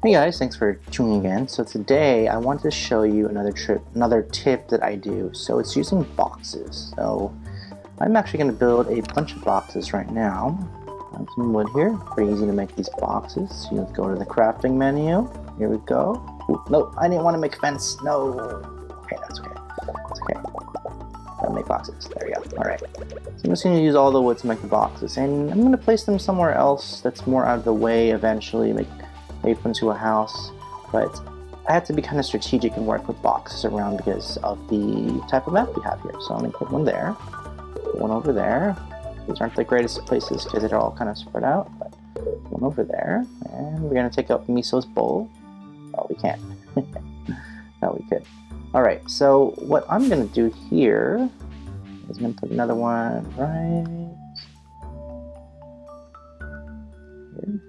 Hey guys, thanks for tuning in. So today I wanted to show you another tip that I do. So it's using boxes. So I'm actually going to build a bunch of boxes right now. I have some wood here. Pretty easy to make these boxes. You go to the crafting menu. Here we go. Ooh, no, I didn't want to make a fence. No. Okay, that's okay. That's okay. Gotta make boxes. There we go. All right. So I'm just going to use all the wood to make the boxes, and I'm going to place them somewhere else that's more out of the way eventually. Maybe put into a house, but I had to be kind of strategic and work with boxes around because of the type of map we have here. So I'm going to put one there, put one over there. These aren't the greatest places because they're all kind of spread out, but one over there, and we're going to take out Miso's bowl. Oh, we can't. No, we could. Alright, so what I'm going to do here is I'm going to put another one right here.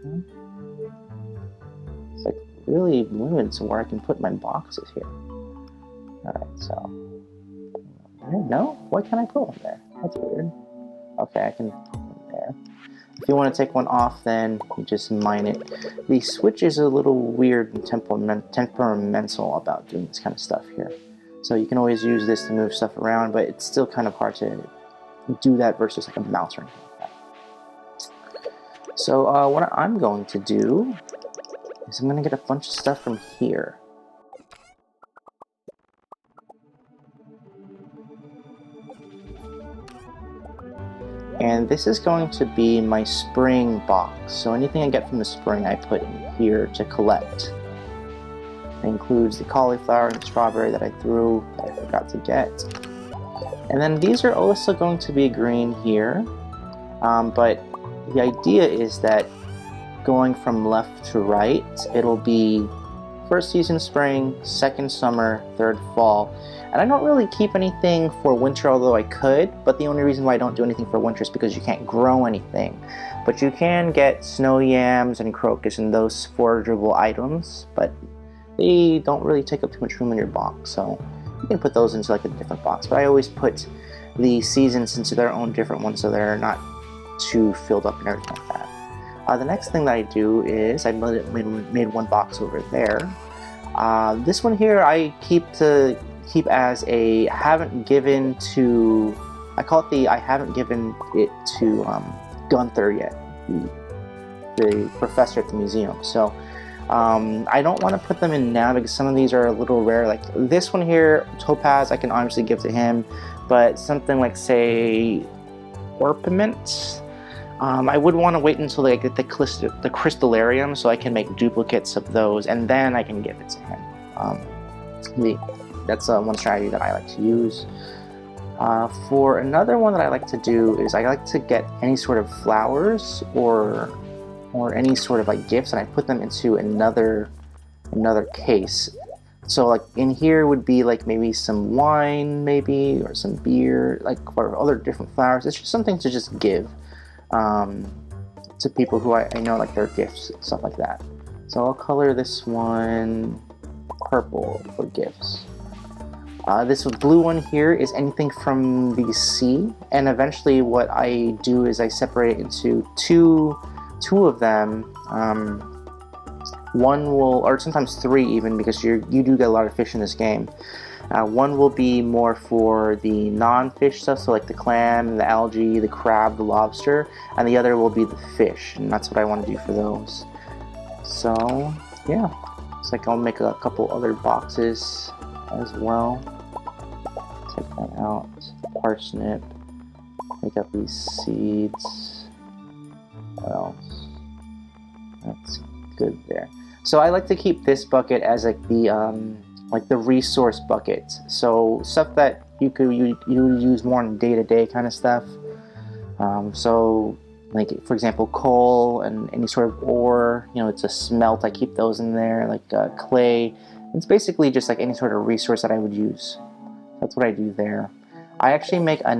It's like really limited to where I can put my boxes here. Alright, so... No? Why can't I put one there? That's weird. Okay, I can put one there. If you want to take one off, then you just mine it. The switch is a little weird and temperamental about doing this kind of stuff here. So you can always use this to move stuff around, but it's still kind of hard to do that versus like a mouse or anything like that. So what I'm going to do is I'm going to get a bunch of stuff from here. And this is going to be my spring box. So anything I get from the spring I put in here to collect. It includes the cauliflower and the strawberry that I threw that I forgot to get. And then these are also going to be green here. But the idea is that going from left to right, it'll be first season spring, second summer, third fall. And I don't really keep anything for winter, although I could, but the only reason why I don't do anything for winter is because you can't grow anything. But you can get snow yams and crocus and those forageable items, but they don't really take up too much room in your box, so you can put those into like a different box. But I always put the seasons into their own different ones so they're not too filled up and everything like that. The next thing that I do is I made one box over there. This one here I keep as a haven't given to. I call it the I haven't given it to Gunther yet, the professor at the museum. So I don't want to put them in now because some of these are a little rare. Like this one here, Topaz, I can obviously give to him, but something like say Orpiment. I would want to wait until I get the crystallarium so I can make duplicates of those and then I can give it to him. That's one strategy that I like to use. For another one that I like to do is I like to get any sort of flowers or any sort of like gifts and I put them into another case. So like in here would be like maybe some wine maybe or some beer, like or other different flowers. It's just something to just give to people who I know like their gifts and stuff like that. So I'll color this one purple for gifts. This blue one here is anything from the sea, and eventually what I do is I separate it into two of them. One will, or sometimes three even, because you do get a lot of fish in this game. One will be more for the non-fish stuff, so like the clam, the algae, the crab, the lobster, and the other will be the fish, and that's what I want to do for those. So yeah, it's like I'll make a couple other boxes as well. Take that out, parsnip, make up these seeds. What else? That's good there. So I like to keep this bucket as like the resource bucket. So stuff that you use more on day-to-day kind of stuff. So like for example coal and any sort of ore, it's a smelt. I keep those in there, like clay. It's basically just like any sort of resource that I would use. That's what I do there. I actually make I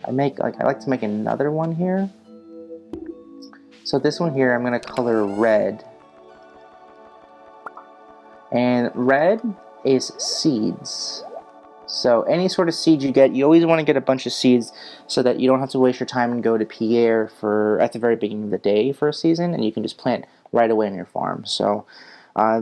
like to make another one here. So this one here I'm gonna color red. And red is seeds. So any sort of seed you get, you always want to get a bunch of seeds so that you don't have to waste your time and go to Pierre for at the very beginning of the day for a season, and you can just plant right away on your farm. So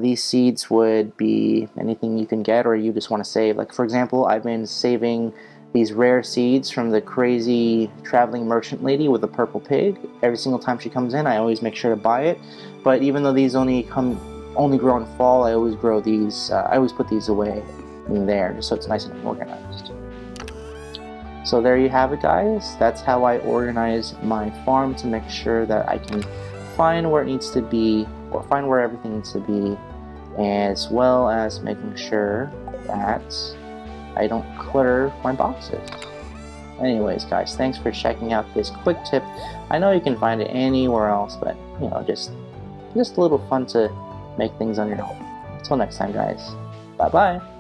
these seeds would be anything you can get or you just want to save. Like for example, I've been saving these rare seeds from the crazy traveling merchant lady with a purple pig. Every single time she comes in, I always make sure to buy it. But even though these only grow in fall, I always grow these. I always put these away in there just so it's nice and organized. So there you have it, guys. That's how I organize my farm to make sure that I can find where it needs to be, or find where everything needs to be, as well as making sure that I don't clutter my boxes. Anyways, guys, thanks for checking out this quick tip. I know you can find it anywhere else, but you know, just a little fun to make things on your own. Until next time, guys. Bye bye.